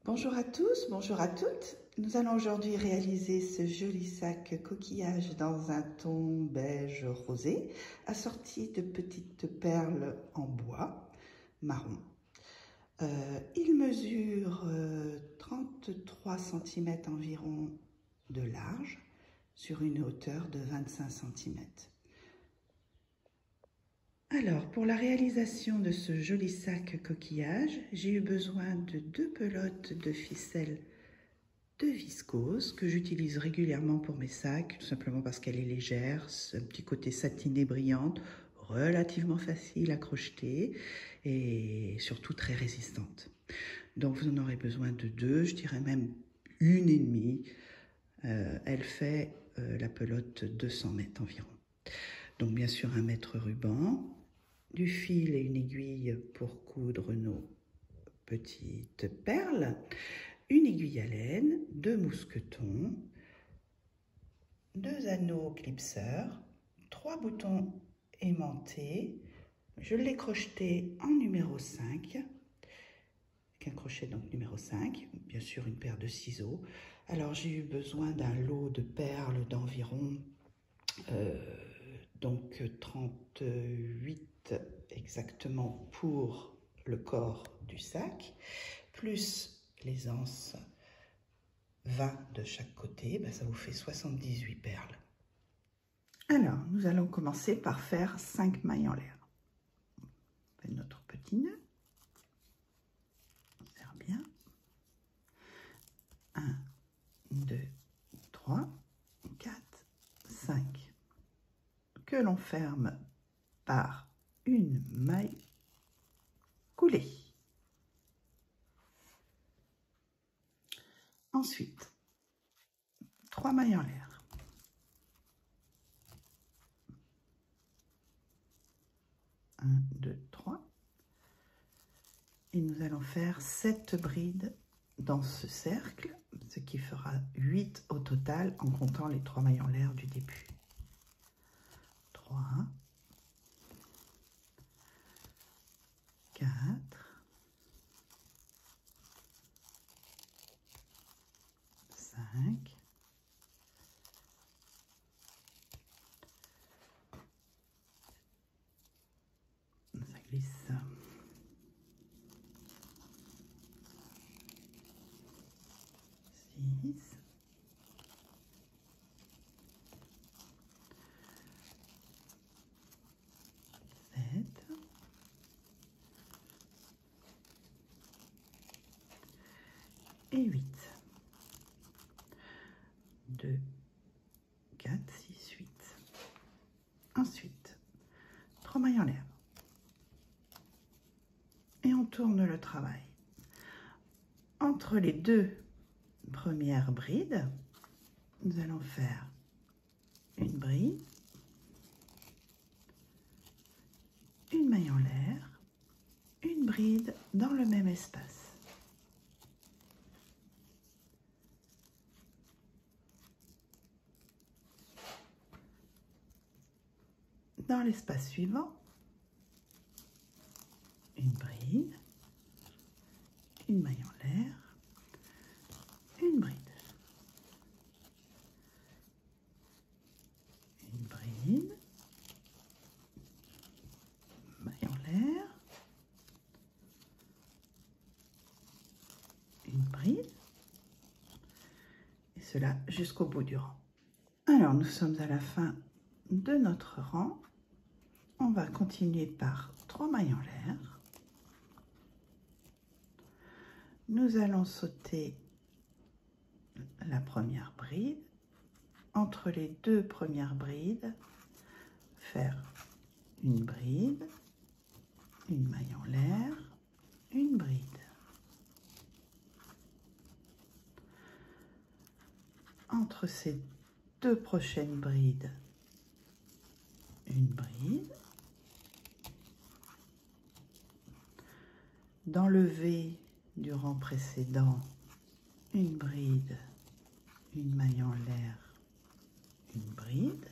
Bonjour à tous, bonjour à toutes. Nous allons aujourd'hui réaliser ce joli sac coquillage dans un ton beige rosé, assorti de petites perles en bois marron. Il mesure 33 cm environ de large sur une hauteur de 25 cm. Alors, pour la réalisation de ce joli sac coquillage, j'ai eu besoin de 2 pelotes de ficelle de viscose que j'utilise régulièrement pour mes sacs, tout simplement parce qu'elle est légère, un petit côté satiné brillante, relativement facile à crocheter et surtout très résistante. Donc vous en aurez besoin de 2, je dirais même 1,5. Elle fait la pelote 200 mètres environ. Donc bien sûr un mètre ruban, du fil et une aiguille pour coudre nos petites perles, une aiguille à laine, 2 mousquetons, 2 anneaux clipseurs, 3 boutons aimantés. Je l'ai crocheté en numéro 5, avec un crochet donc numéro 5, bien sûr une paire de ciseaux. Alors j'ai eu besoin d'un lot de perles d'environ 38 exactement pour le corps du sac, plus les anses 20 de chaque côté, ça vous fait 78 perles. Alors, nous allons commencer par faire 5 mailles en l'air. On fait notre petit nœud. On serre bien. 1, 2, 3, 4, 5. Que l'on ferme par une maille coulée. Ensuite, 3 mailles en l'air. 1, 2, 3. Et nous allons faire 7 brides dans ce cercle, ce qui fera 8 au total en comptant les 3 mailles en l'air du début. 3, 4, 5, ça glisse, 6, 7, 8. 2, 4, 6, 8. Ensuite, 3 mailles en l'air. Et on tourne le travail. Entre les 2 premières brides, nous allons faire une bride, une maille en l'air, une bride dans le même espace. Dans l'espace suivant, une bride, une maille en l'air, une bride, une bride, maille en l'air, une bride, et cela jusqu'au bout du rang. Alors nous sommes à la fin de notre rang. On va continuer par 3 mailles en l'air. Nous allons sauter la première bride. Entre les 2 premières brides, faire une bride, une maille en l'air, une bride. Entre ces 2 prochaines brides, une bride. Dans le V du rang précédent, une bride, une maille en l'air, une bride.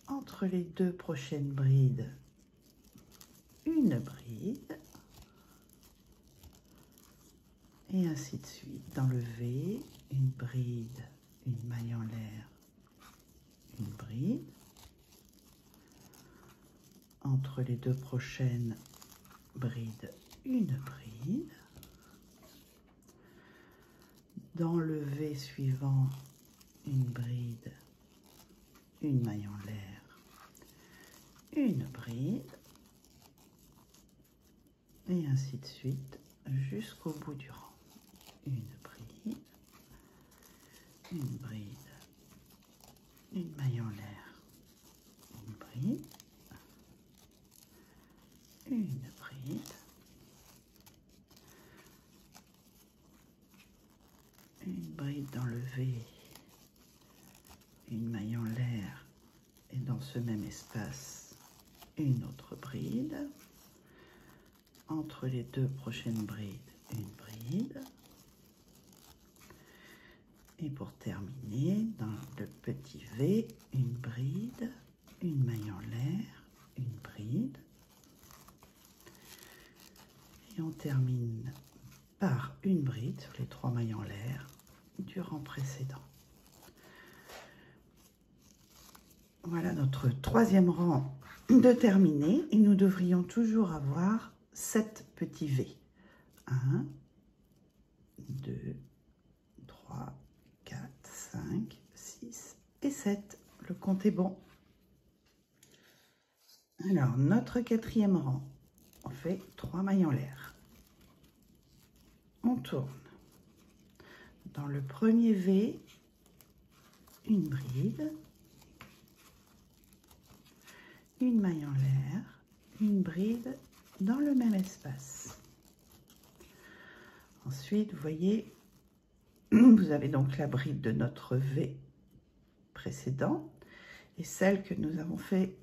Entre les 2 prochaines brides, une bride. ainsi de suite. Dans le V, une bride, une maille en l'air, une bride. Entre les deux prochaines brides, une bride. Dans le V suivant, une bride, une maille en l'air, une bride, et ainsi de suite jusqu'au bout du rang. Une bride, une bride, une maille en l'air, une bride, une bride, une bride dans le V, une maille en l'air, et dans ce même espace, une autre bride. Entre les deux prochaines brides, une bride. Et pour terminer, dans le petit V, une bride, une maille en l'air, une bride. Et on termine par une bride sur les 3 mailles en l'air du rang précédent. Voilà notre 3e rang de terminé et nous devrions toujours avoir 7 petits V. 1, 2, 3, 4, 5, 6 et 7. Le compte est bon. Alors, notre 4e rang, on fait 3 mailles en l'air. On tourne. Dans le premier V, une bride, une maille en l'air, une bride dans le même espace. Ensuite, vous voyez, vous avez donc la bride de notre V précédent et celle que nous avons fait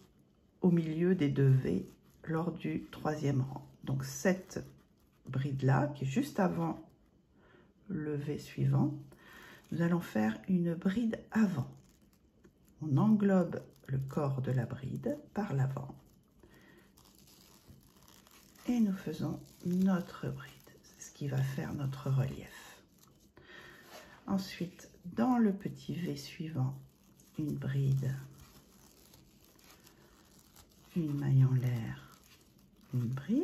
au milieu des 2 V lors du 3e rang. Donc cette bride-là, qui est juste avant le V suivant, nous allons faire une bride avant. On englobe le corps de la bride par l'avant. Et nous faisons notre bride. C'est ce qui va faire notre relief. Ensuite, dans le petit V suivant, une bride, une maille en l'air, une bride.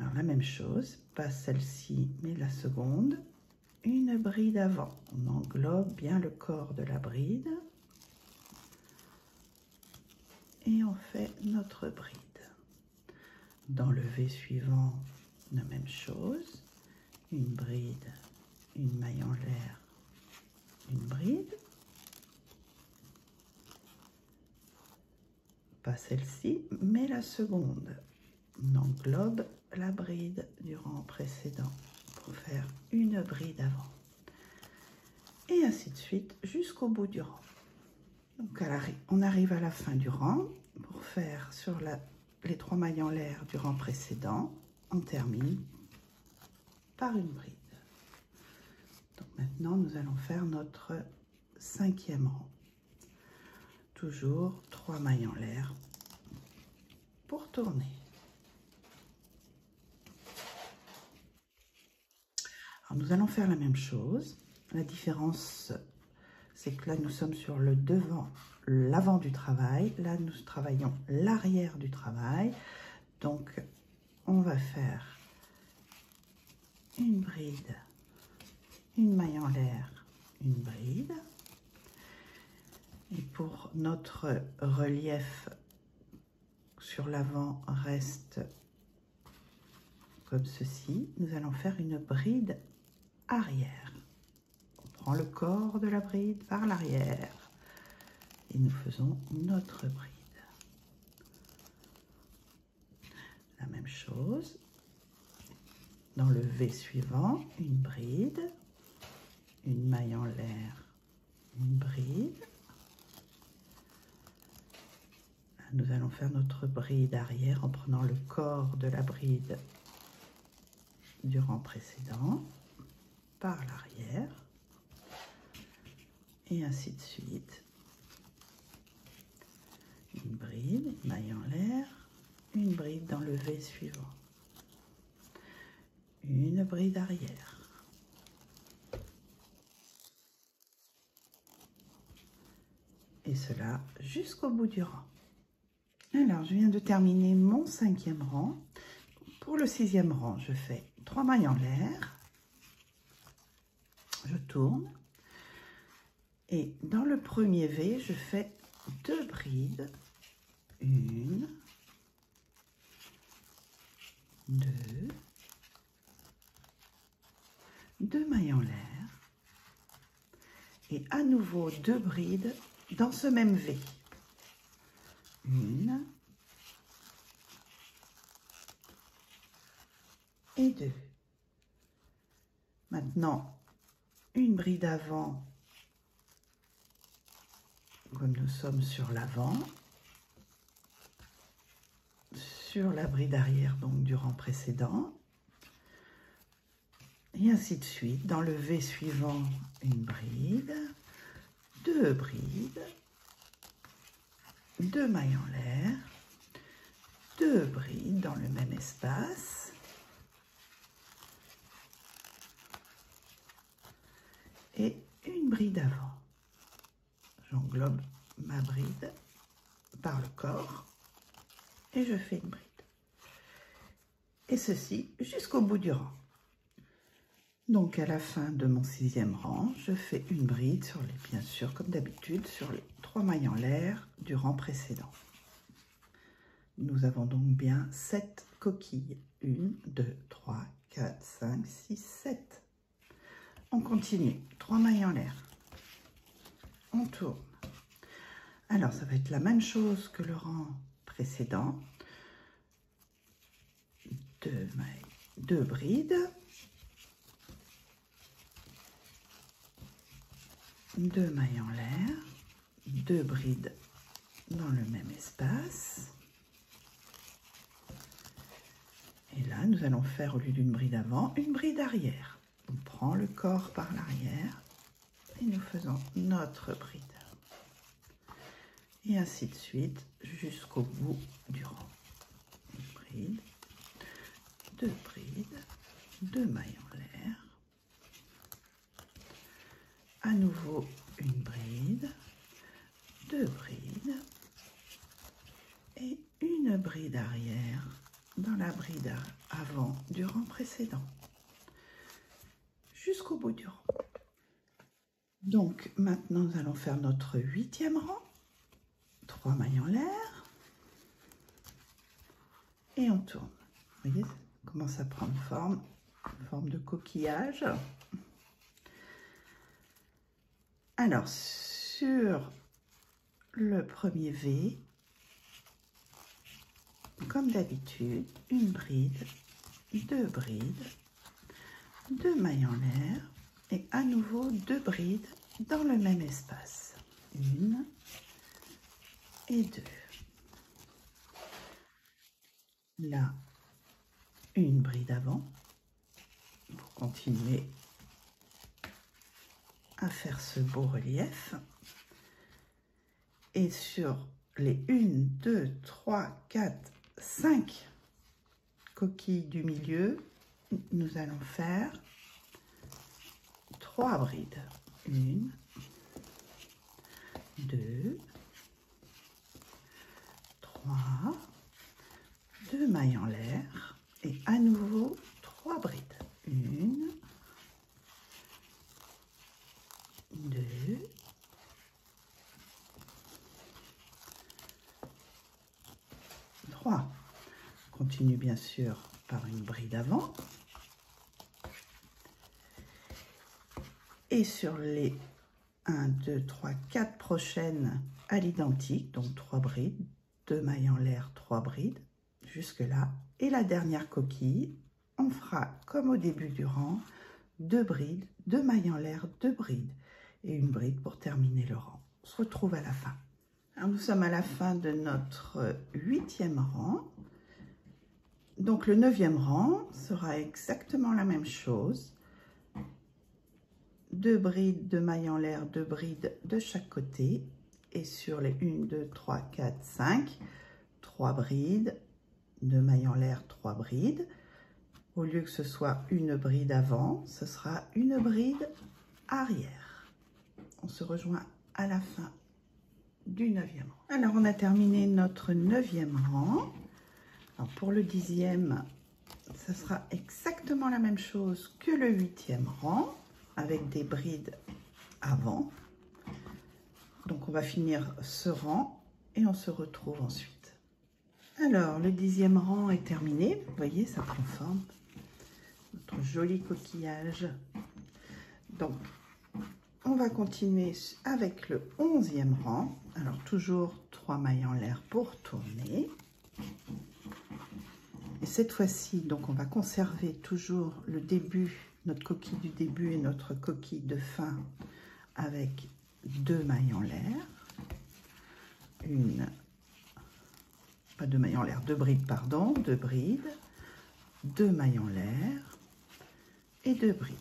Alors la même chose, pas celle-ci, mais la seconde. Une bride avant. On englobe bien le corps de la bride. Et on fait notre bride. Dans le V suivant, la même chose. Une bride, une maille en l'air, une bride. Pas celle-ci, mais la seconde. On englobe la bride du rang précédent pour faire une bride avant. Et ainsi de suite jusqu'au bout du rang. Donc on arrive à la fin du rang. Pour faire sur les 3 mailles en l'air du rang précédent, on termine par une bride. Donc maintenant, nous allons faire notre 5e rang. Toujours 3 mailles en l'air pour tourner. Alors, nous allons faire la même chose. La différence, c'est que là, nous sommes sur le devant, l'avant du travail. Là, nous travaillons l'arrière du travail. Donc, on va faire une bride, une maille en l'air, une bride. Et pour notre relief sur l'avant reste comme ceci, nous allons faire une bride arrière. On prend le corps de la bride par l'arrière et nous faisons notre bride. La même chose. Dans le V suivant, une bride, une maille en l'air, une bride. Là, nous allons faire notre bride arrière en prenant le corps de la bride du rang précédent par l'arrière et ainsi de suite. Une bride, une maille en l'air, une bride dans le V suivant. une bride arrière. Et cela jusqu'au bout du rang. Alors, je viens de terminer mon 5e rang. Pour le 6e rang, je fais 3 mailles en l'air. Je tourne. Et dans le premier V, je fais 2 brides. 1, 2, 2 mailles en l'air. Et à nouveau 2 brides dans ce même V. 1 et 2. Maintenant, une bride avant, comme nous sommes sur l'avant, sur la bride arrière donc du rang précédent, et ainsi de suite. Dans le V suivant, une bride, 2 brides, 2 mailles en l'air, 2 brides dans le même espace, et une bride avant. J'englobe ma bride par le corps et je fais une bride. Et ceci jusqu'au bout du rang. Donc à la fin de mon 6e rang, je fais une bride sur les, bien sûr comme d'habitude, sur les 3 mailles en l'air du rang précédent. Nous avons donc bien 7 coquilles. 1, 2, 3, 4, 5, 6, 7. On continue. 3 mailles en l'air. On tourne. Alors, ça va être la même chose que le rang précédent. 2 mailles, 2 brides. 2 mailles en l'air. 2 brides dans le même espace. Et là, nous allons faire, au lieu d'une bride avant, une bride arrière. On prend le corps par l'arrière et nous faisons notre bride. Et ainsi de suite jusqu'au bout du rang. Une bride, 2 brides, 2 mailles en l'air. À nouveau une bride, 2 brides et une bride arrière dans la bride avant du rang précédent. Jusqu'au bout du rang. Donc maintenant nous allons faire notre 8e rang. 3 mailles en l'air et on tourne. Vous voyez, ça commence à prendre forme de coquillage. Alors sur le premier V, comme d'habitude, une bride, 2 brides, 2 mailles en l'air et à nouveau 2 brides dans le même espace. 1 et 2. Là, une bride avant pour continuer à faire ce beau relief. Et sur les 1, 2, 3, 4, 5 coquilles du milieu, nous allons faire 3 brides. 1, 2, 3, 2 mailles en l'air et à nouveau 3 brides. 1, 2, 3. On continue bien sûr par une bride avant. Et sur les 1, 2, 3, 4 prochaines à l'identique, donc 3 brides, 2 mailles en l'air, 3 brides, jusque là. Et la dernière coquille, on fera comme au début du rang, 2 brides, 2 mailles en l'air, 2 brides et une bride pour terminer le rang. On se retrouve à la fin. Alors, nous sommes à la fin de notre 8e rang. Donc le 9e rang sera exactement la même chose. 2 brides, 2 mailles en l'air, 2 brides de chaque côté. Et sur les 1, 2, 3, 4, 5, 3 brides, 2 mailles en l'air, 3 brides. Au lieu que ce soit une bride avant, ce sera une bride arrière. On se rejoint à la fin du 9e rang. Alors, on a terminé notre 9e rang. Alors, pour le 10e, ce sera exactement la même chose que le 8e rang, avec des brides avant. Donc, on va finir ce rang et on se retrouve ensuite. Alors, le 10e rang est terminé. Vous voyez, ça prend forme. Notre joli coquillage. Donc, on va continuer avec le 11e rang. Alors, toujours 3 mailles en l'air pour tourner. Et cette fois-ci, donc, on va conserver toujours le début, notre coquille du début et notre coquille de fin avec 2 mailles en l'air. Pas 2 mailles en l'air, 2 brides, pardon, 2 brides, 2 mailles en l'air et 2 brides.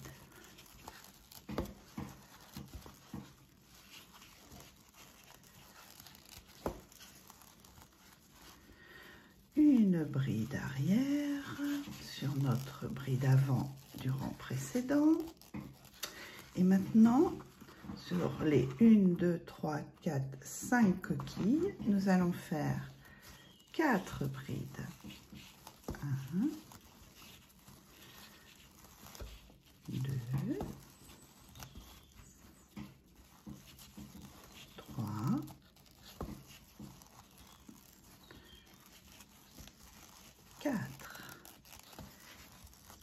Une bride arrière sur notre bride avant du rang précédent. Et maintenant, sur les 1, 2, 3, 4, 5 coquilles, nous allons faire 4 brides. 1, 2, 3, 4.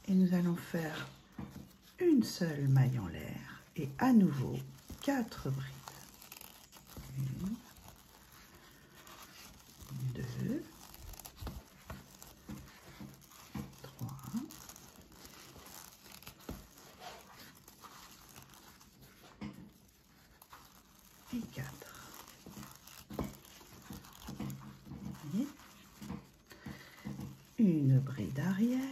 Et nous allons faire une seule maille en l'air et à nouveau 4 brides. 1, 2, 3, 4. Une bride arrière.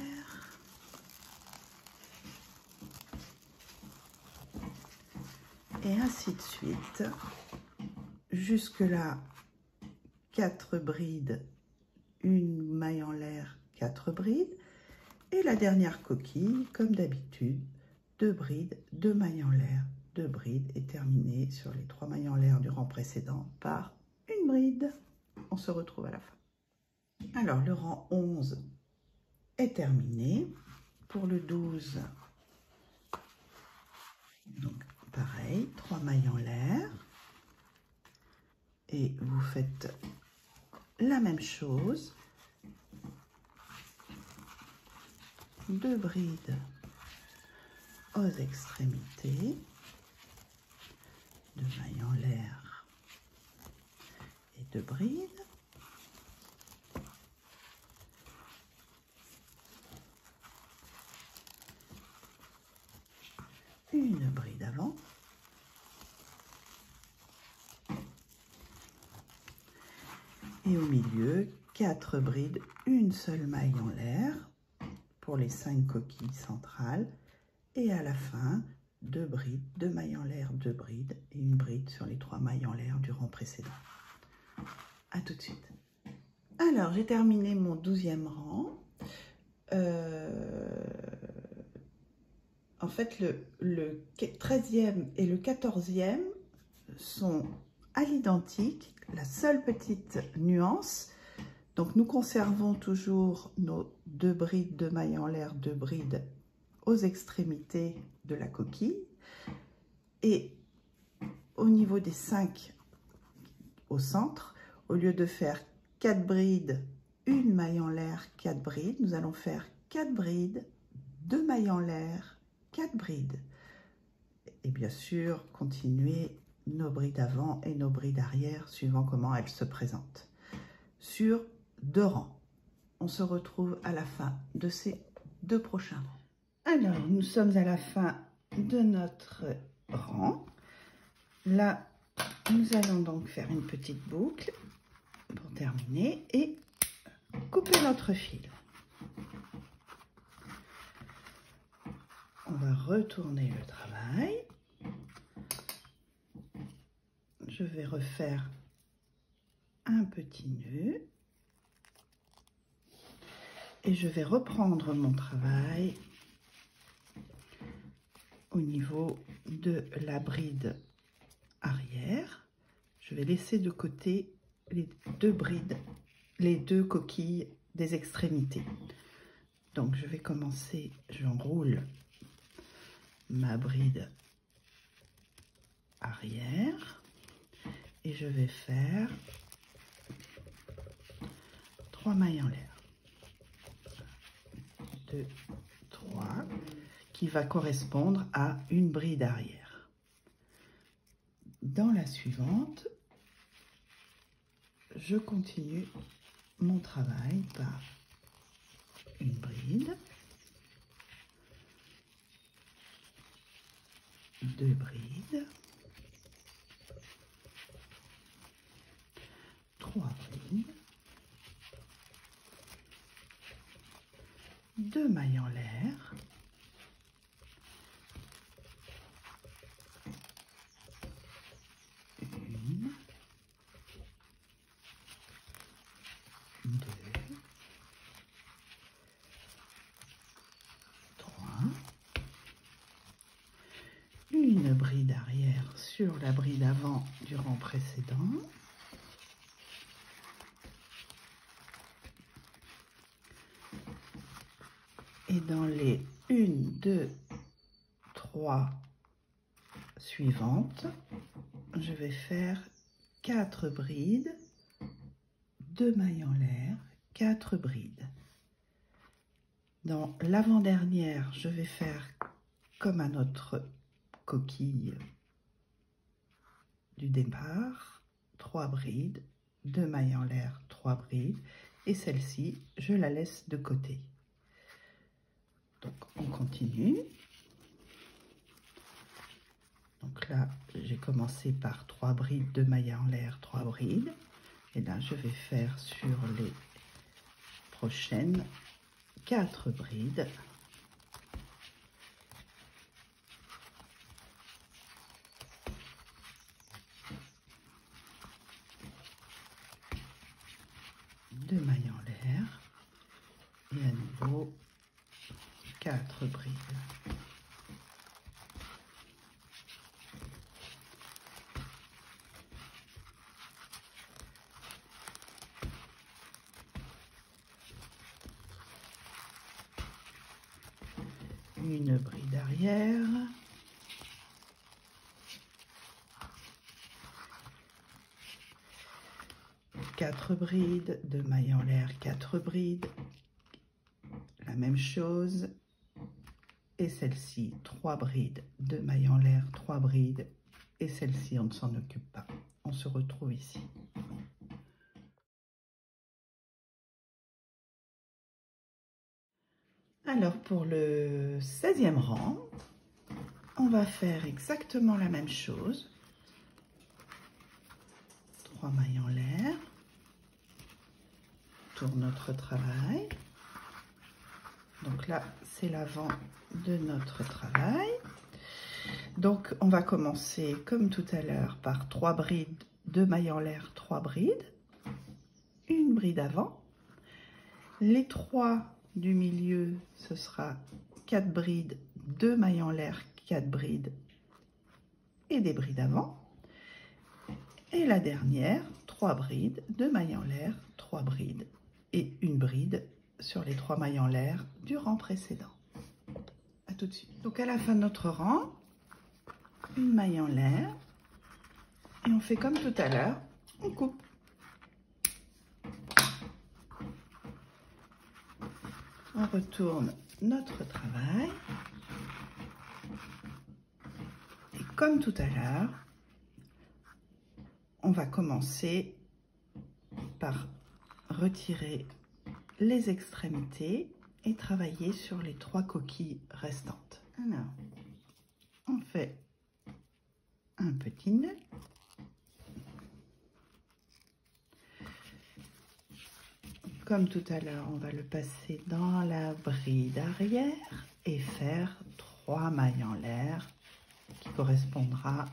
Et ainsi de suite. Jusque là, 4 brides, une maille en l'air, 4 brides. Et la dernière coquille, comme d'habitude, 2 brides, 2 mailles en l'air, 2 brides et terminée sur les 3 mailles en l'air du rang précédent par une bride. On se retrouve à la fin. Alors, le rang 11 est terminé. Pour le 12, donc pareil, 3 mailles en l'air. Et vous faites la même chose. 2 brides aux extrémités. 2 mailles en l'air et 2 brides. Une bride avant. Et au milieu, 4 brides, une seule maille en l'air pour les 5 coquilles centrales. Et à la fin, 2 brides, 2 mailles en l'air, 2 brides et une bride sur les 3 mailles en l'air du rang précédent. À tout de suite. Alors, j'ai terminé mon 12e rang. En fait, le 13e et le 14e sont à l'identique. La seule petite nuance, donc nous conservons toujours nos 2 brides, 2 mailles en l'air, 2 brides aux extrémités de la coquille. Et au niveau des 5 au centre, au lieu de faire 4 brides, une maille en l'air, 4 brides, nous allons faire 4 brides, 2 mailles en l'air, 4 brides. Et bien sûr, continuer nos brides avant et nos brides arrière, suivant comment elles se présentent. Sur 2 rangs. On se retrouve à la fin de ces 2 prochains rangs. Alors, nous sommes à la fin de notre rang. Là, nous allons donc faire une petite boucle pour terminer et couper notre fil. On va retourner le travail. Je vais refaire un petit nœud Et je vais reprendre mon travail au niveau de la bride arrière. Je vais laisser de côté les deux brides, les deux coquilles des extrémités. Donc je vais commencer, j'enroule ma bride arrière et je vais faire 3 mailles en l'air. 2, 3, qui va correspondre à une bride arrière. Dans la suivante, je continue mon travail par une bride, 2 brides, 3 brides, 2 mailles en l'air, une, 2, 3, une bride arrière sur la bride avant du rang précédent, et dans les 1, 2, 3 suivantes, je vais faire 4 brides, 2 mailles en l'air, 4 brides. Dans l'avant-dernière, je vais faire comme à notre coquille du départ, 3 brides, 2 mailles en l'air, 3 brides, et celle-ci, je la laisse de côté. Donc on continue. Donc là, j'ai commencé par 3 brides, 2 mailles en l'air, 3 brides. Et là, je vais faire sur les prochaines 4 brides. Deux mailles en l'air. Et à nouveau, 4 brides. Une bride arrière, quatre brides, 2 mailles en l'air, 4 brides, la même chose, et celle-ci 3 brides, 2 mailles en l'air, 3 brides, et celle-ci on ne s'en occupe pas, on se retrouve ici. Alors pour le 16e rang, on va faire exactement la même chose. 3 mailles en l'air, tourne notre travail. Donc là, c'est l'avant de notre travail. Donc on va commencer comme tout à l'heure par 3 brides, 2 mailles en l'air, 3 brides, une bride avant. Les 3 du milieu, ce sera 4 brides, 2 mailles en l'air, 4 brides et des brides avant. Et la dernière, 3 brides, 2 mailles en l'air, 3 brides et une bride sur les 3 mailles en l'air du rang précédent. À tout de suite. Donc à la fin de notre rang, une maille en l'air et on fait comme tout à l'heure, on coupe. On retourne notre travail et comme tout à l'heure, on va commencer par retirer les extrémités et travailler sur les 3 coquilles restantes. Alors, on fait un petit nœud. Comme tout à l'heure, on va le passer dans la bride arrière et faire 3 mailles en l'air qui correspondra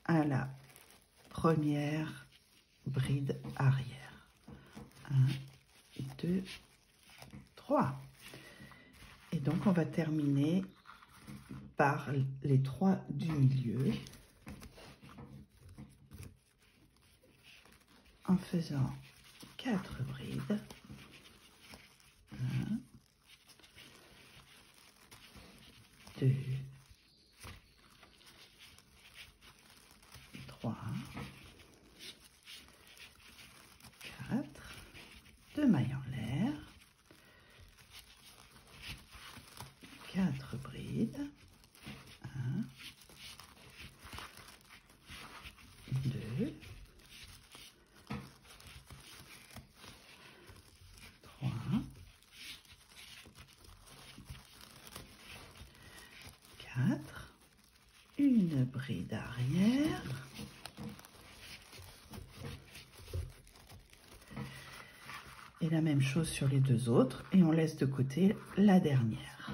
à la première bride arrière. 1, 2, 3. Et donc on va terminer par les 3 du milieu en faisant 4 brides. 1, 2, 3, 4, 2 mailles en l'air, 4 brides, 1, 2, 3, 4, une bride arrière, et la même chose sur les 2 autres, et on laisse de côté la dernière.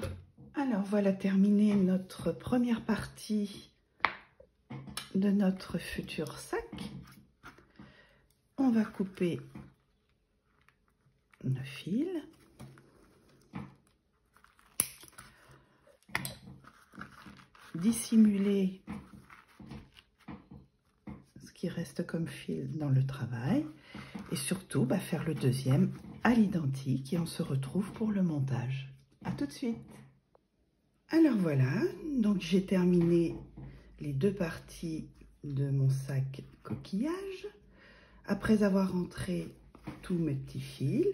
Alors voilà terminé notre première partie de notre futur sac. On va couper nos fils. Dissimuler ce qui reste comme fil dans le travail et surtout faire le deuxième à l'identique et on se retrouve pour le montage. À tout de suite. Alors voilà, donc j'ai terminé les 2 parties de mon sac coquillage. Après avoir rentré tous mes petits fils,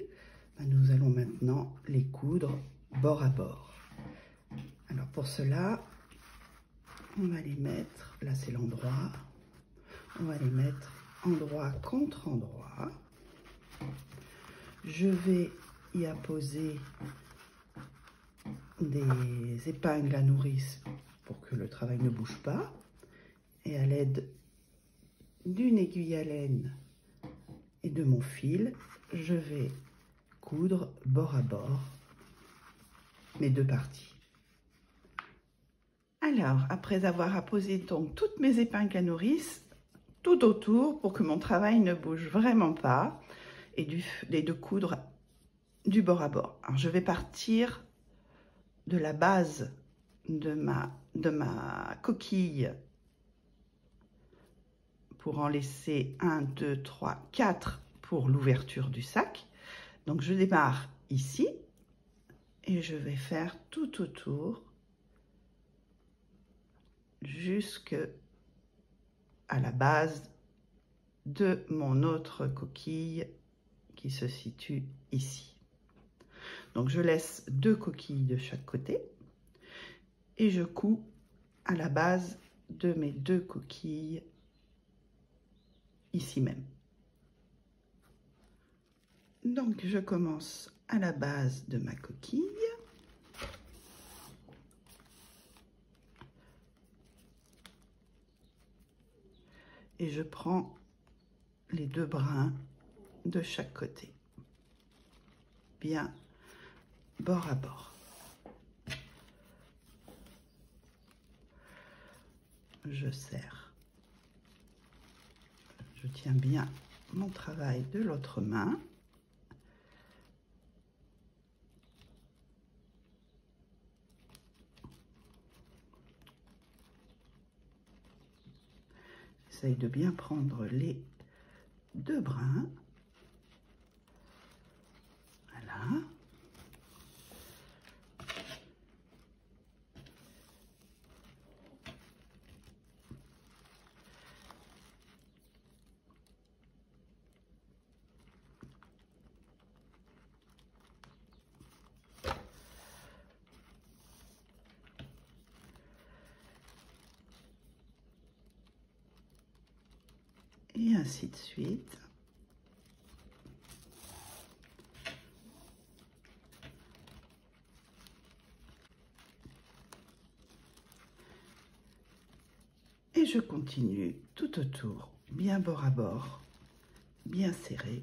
nous allons maintenant les coudre bord à bord. Alors pour cela, on va les mettre, là c'est l'endroit, on va les mettre endroit contre endroit. Je vais y apposer des épingles à nourrice pour que le travail ne bouge pas. Et à l'aide d'une aiguille à laine et de mon fil, je vais coudre bord à bord mes 2 parties. Alors, après avoir apposé donc toutes mes épingles à nourrice tout autour pour que mon travail ne bouge vraiment pas et de coudre du bord à bord. Alors, je vais partir de la base de ma coquille pour en laisser 1, 2, 3, 4 pour l'ouverture du sac. Donc, je démarre ici et je vais faire tout autour jusque à la base de mon autre coquille qui se situe ici. Donc je laisse 2 coquilles de chaque côté et je couds à la base de mes 2 coquilles ici même. Donc je commence à la base de ma coquille. Et je prends les 2 brins de chaque côté, bien bord à bord. Je serre. Je tiens bien mon travail de l'autre main. J'essaye de bien prendre les 2 brins. Voilà. Et ainsi de suite. Et je continue tout autour, bien bord à bord, bien serré.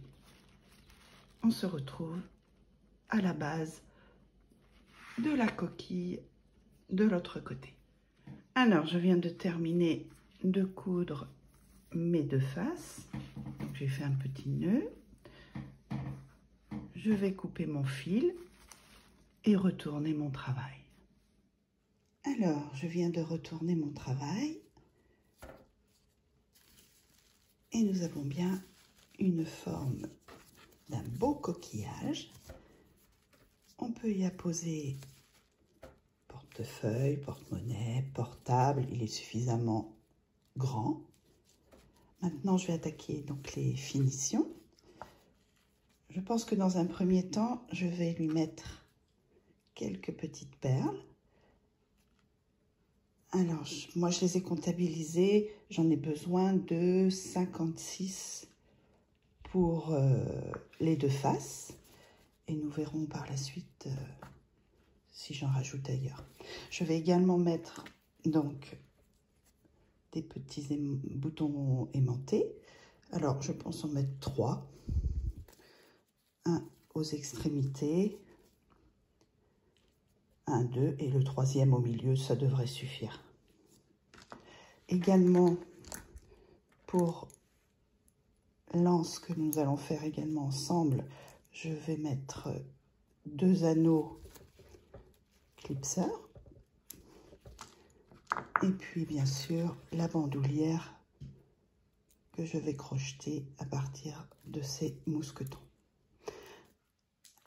On se retrouve à la base de la coquille de l'autre côté. Alors, je viens de terminer de coudre mes 2 faces. J'ai fait un petit nœud. je vais couper mon fil et retourner mon travail. Alors, je viens de retourner mon travail et nous avons bien une forme d'un beau coquillage. On peut y apposer portefeuille, porte-monnaie, portable, il est suffisamment grand. Maintenant, je vais attaquer donc les finitions. Je pense que dans un premier temps, je vais lui mettre quelques petites perles. Alors, moi, je les ai comptabilisées. J'en ai besoin de 56 pour les deux faces. Et nous verrons par la suite si j'en rajoute ailleurs. Je vais également mettre donc des petits boutons aimantés. Alors, je pense en mettre 3. Un aux extrémités. 1, 2 et le troisième au milieu, ça devrait suffire. Également, pour l'anse que nous allons faire également ensemble, je vais mettre 2 anneaux clipseurs. Et puis, bien sûr, la bandoulière que je vais crocheter à partir de ces mousquetons.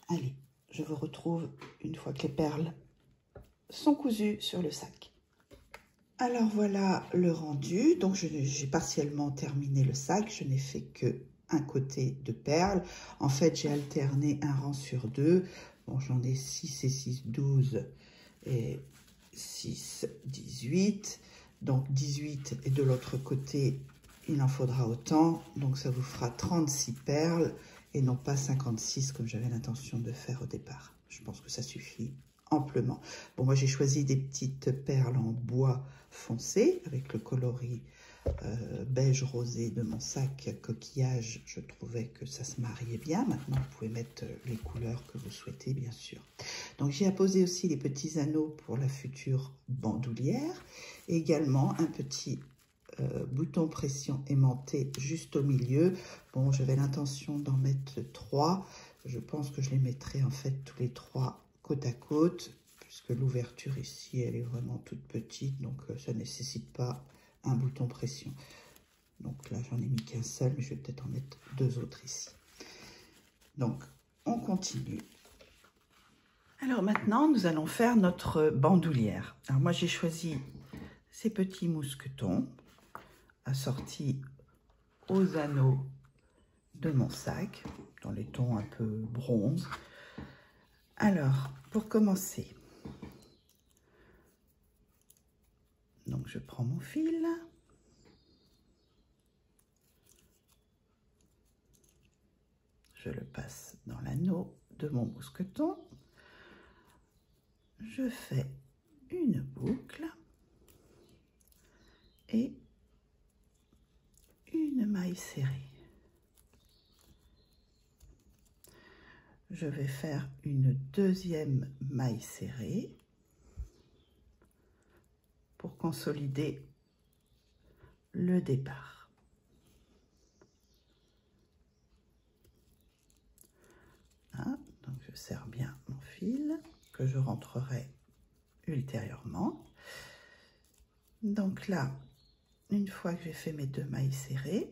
Allez, je vous retrouve une fois que les perles sont cousues sur le sac. Alors voilà le rendu. Donc j'ai partiellement terminé le sac. Je n'ai fait que un côté de perles. En fait, j'ai alterné un rang sur 2. Bon, j'en ai 6 et 6, 12 et 6, 18. Donc 18 et de l'autre côté, il en faudra autant. Donc ça vous fera 36 perles et non pas 56 comme j'avais l'intention de faire au départ. Je pense que ça suffit amplement. Bon, moi j'ai choisi des petites perles en bois foncé avec le coloris beige rosé de mon sac coquillage. Je trouvais que ça se mariait bien. Maintenant, vous pouvez mettre les couleurs que vous souhaitez, bien sûr. Donc, j'ai apposé aussi les petits anneaux pour la future bandoulière. Et également un petit bouton pression aimanté juste au milieu. Bon, j'avais l'intention d'en mettre 3. Je pense que je les mettrai en fait tous les 3 côte à côte, puisque l'ouverture ici, elle est vraiment toute petite, donc ça ne nécessite pas un bouton pression. Donc là, j'en ai mis qu'un seul, mais je vais peut-être en mettre 2 autres ici. Donc, on continue. Alors maintenant, nous allons faire notre bandoulière. Alors moi, j'ai choisi ces petits mousquetons assortis aux anneaux de mon sac, dans les tons un peu bronze. Alors, pour commencer, donc je prends mon fil, je le passe dans l'anneau de mon mousqueton, je fais une boucle et une maille serrée. Je vais faire une deuxième maille serrée pour consolider le départ. Hein, donc je serre bien mon fil que je rentrerai ultérieurement. Donc là, une fois que j'ai fait mes 2 mailles serrées,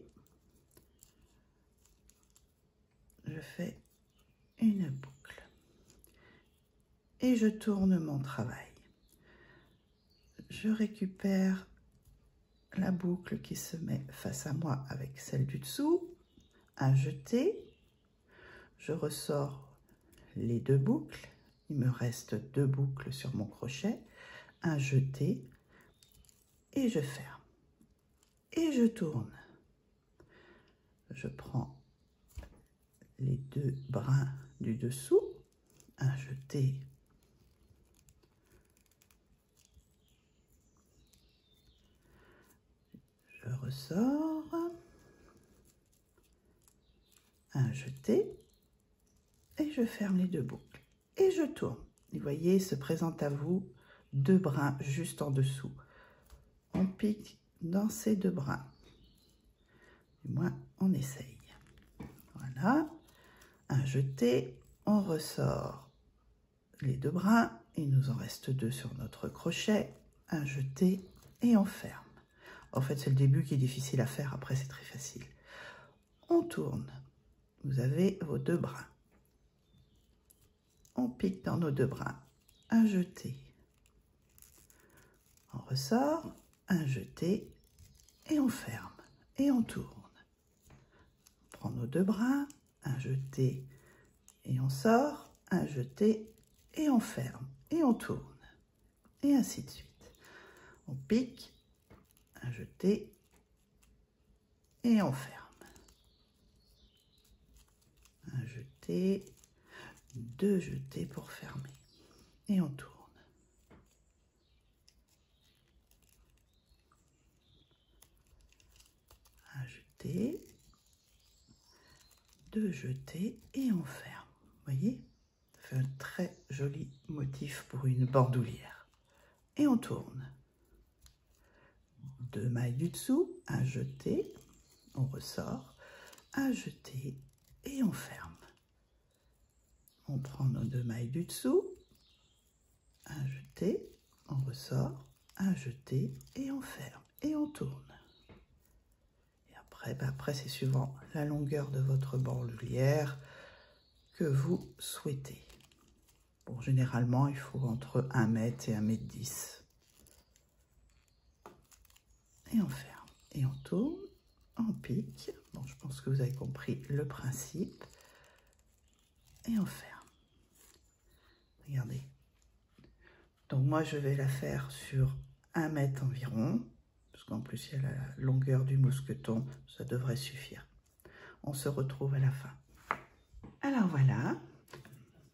je fais une boucle et je tourne mon travail. Je récupère la boucle qui se met face à moi avec celle du dessous, un jeté, je ressors les 2 boucles, il me reste 2 boucles sur mon crochet, un jeté et je ferme et je tourne. Je prends les 2 brins du dessous, un jeté, je ressors, un jeté et je ferme les 2 boucles et je tourne. Vous voyez, il se présente à vous 2 brins juste en dessous. On pique dans ces 2 brins. Du moins, on essaye. Voilà, un jeté, On ressort les 2 brins. Il nous en reste 2 sur notre crochet. Un jeté et on ferme. En fait, c'est le début qui est difficile à faire. Après, c'est très facile. On tourne. Vous avez vos 2 brins. On pique dans nos 2 brins. Un jeté. On ressort. Un jeté et on ferme. Et on tourne. On prend nos 2 brins. Un jeté et on sort. Un jeté et on ferme. Et on tourne. Et ainsi de suite. On pique. Un jeté et on ferme. Un jeté, 2 jetés pour fermer. Et on tourne. Un jeté, 2 jetés et on ferme. Vous voyez, ça fait un très joli motif pour une bandoulière. Et on tourne. 2 mailles du dessous, un jeté, on ressort, un jeté et on ferme. On prend nos 2 mailles du dessous, un jeté, on ressort, un jeté et on ferme et on tourne. Et après c'est suivant la longueur de votre bandoulière que vous souhaitez. Bon, généralement, il faut entre 1 mètre et 1 mètre 10. Et on ferme. Et on tourne, on pique. Bon, je pense que vous avez compris le principe. Et on ferme. Regardez. Donc moi, je vais la faire sur 1 mètre environ. Parce qu'en plus, il y a la longueur du mousqueton. Ça devrait suffire. On se retrouve à la fin. Alors voilà.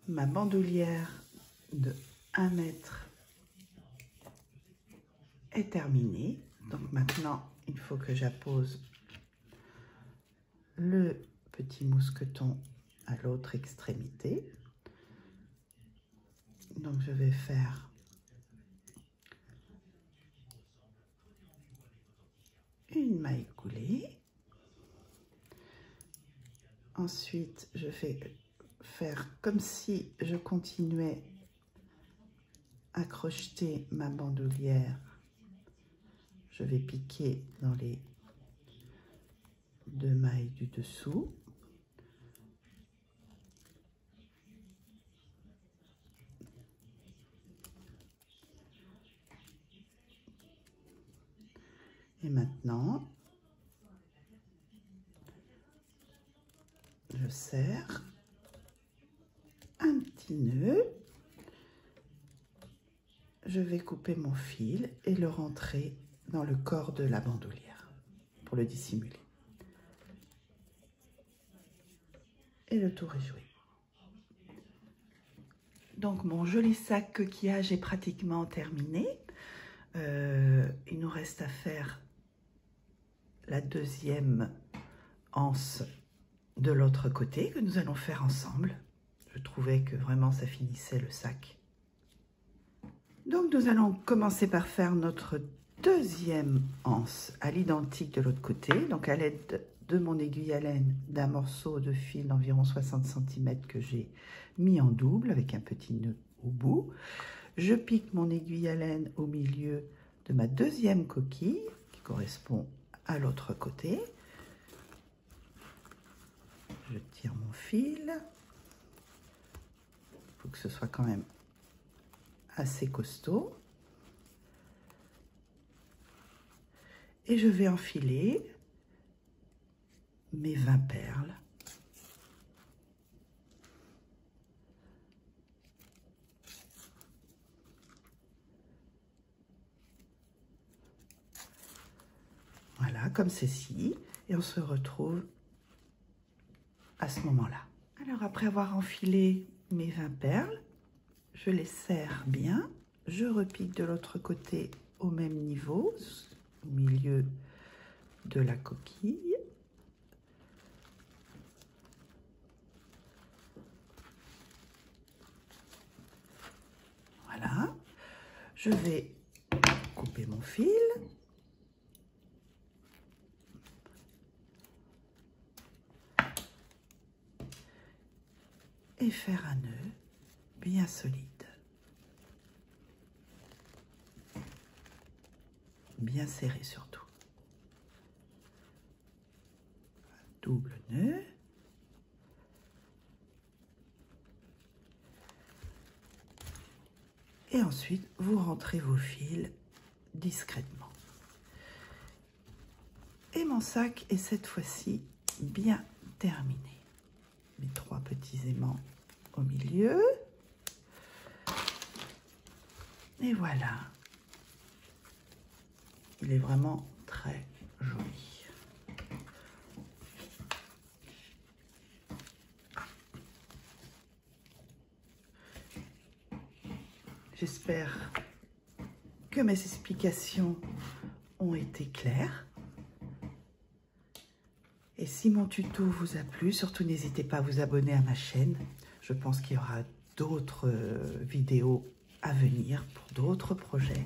Ma bandoulière de 1 mètre est terminée. Donc maintenant, il faut que j'appose le petit mousqueton à l'autre extrémité. Donc je vais faire une maille coulée. Ensuite, je vais faire comme si je continuais à crocheter ma bandoulière. Je vais piquer dans les 2 mailles du dessous. Et maintenant, je serre un petit nœud. Je vais couper mon fil et le rentrer dans le corps de la bandoulière pour le dissimuler. Et le tour est joué. Donc mon joli sac coquillage est pratiquement terminé. Il nous reste à faire la 2e anse de l'autre côté que nous allons faire ensemble. Je trouvais que vraiment ça finissait le sac. Donc nous allons commencer par faire notre 2e anse à l'identique de l'autre côté. Donc à l'aide de mon aiguille à laine, d'un morceau de fil d'environ 60 cm que j'ai mis en double avec un petit nœud au bout. Je pique mon aiguille à laine au milieu de ma 2e coquille qui correspond à l'autre côté. Je tire mon fil. Il faut que ce soit quand même assez costaud. Et je vais enfiler mes 20 perles. Voilà, comme ceci. Et on se retrouve à ce moment-là. Alors, après avoir enfilé mes 20 perles, je les serre bien. Je repique de l'autre côté au même niveau, au milieu de la coquille. Voilà. Je vais couper mon fil. et faire un nœud bien solide. Bien serré surtout. Double nœud. Et ensuite, vous rentrez vos fils discrètement. Et mon sac est cette fois-ci bien terminé. Mes 3 petits aimants au milieu. Et voilà. Il est vraiment très joli. J'espère que mes explications ont été claires. Et si mon tuto vous a plu, surtout n'hésitez pas à vous abonner à ma chaîne. Je pense qu'il y aura d'autres vidéos à venir pour d'autres projets.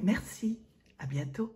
Merci, à bientôt.